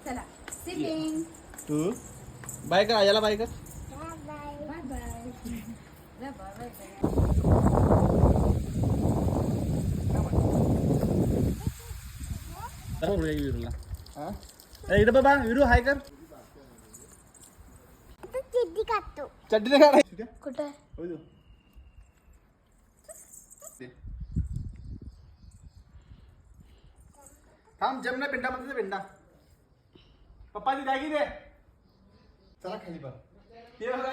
चला सिटिंग. तू बाय कर याला बाय कर. Bye bye. Bye bye. विरूला इकडे बाबा विरू हाय कर. चड्डी काढायची कुठे थांब जम ना पिंडा मध्ये पिंडा. पप्पाची बॅगी दे. चला खाली बघ. ते बघा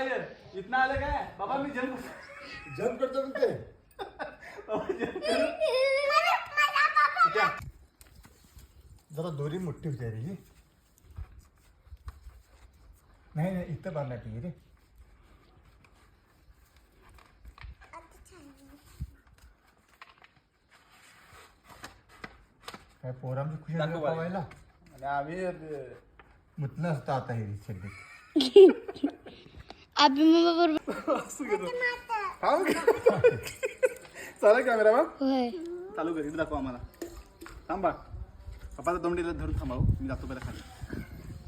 इथनं आलं काय बाबा मी जम करतो म्हणते. जरा दोरी मोठी होती रे ही. नाही इथं बांधणार ती रे. काय पोरांची खुशी दाखव बाई. पावायला आणि आम्ही मुतलं असतं आता हे छड्डीत. अभि मम्मा बरोबर चालेल कॅमेरा बा होय. चालू कर इथे दाखव आम्हाला. थांबा पप्पाचा तोंडीला धरून थांबाव. मी जातो पहिला खाली.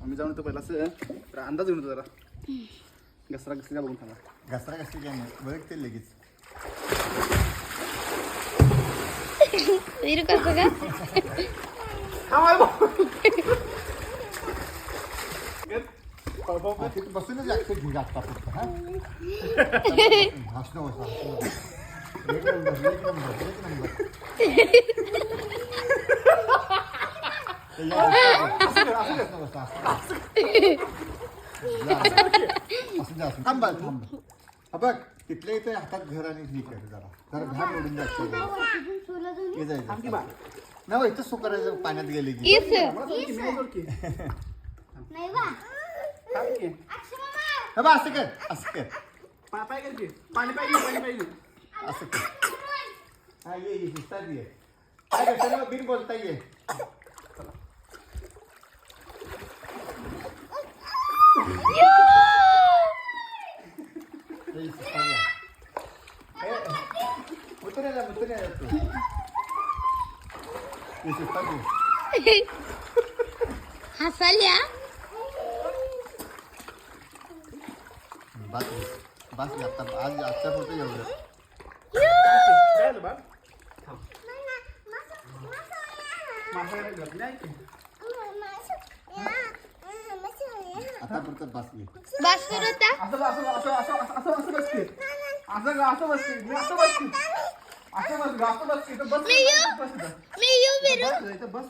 आम्ही जाऊन तो पहिला असं अंदाज घेऊन जरा घसरा घसरी बघून थांबा. घसरा कशी काय नाही बघते लगेच. विरू कसं का तिथे बसूनच लागते घे आता फक्त. हा हसणं बसा. एक नंबर एक नंबर एक नंबर. थांब बघ तिथल्या इथे हातात घर आणि ठीक आहे. जरा जरा घाम ओढून जायचं नाही इथं सु करायचं पाण्यात गेले की. असं कर असं कर पाय कर की पाणी पाहिजे असं कर. हा ये हिस्सात ये. काय कशाला बिन बोलता ये. मुतण्याला तू हसाल्या बस बस आता आज आजच्या फोटो एवढं. आता पुरतं बस घे. बस करू आता. मी येऊ विरू. बस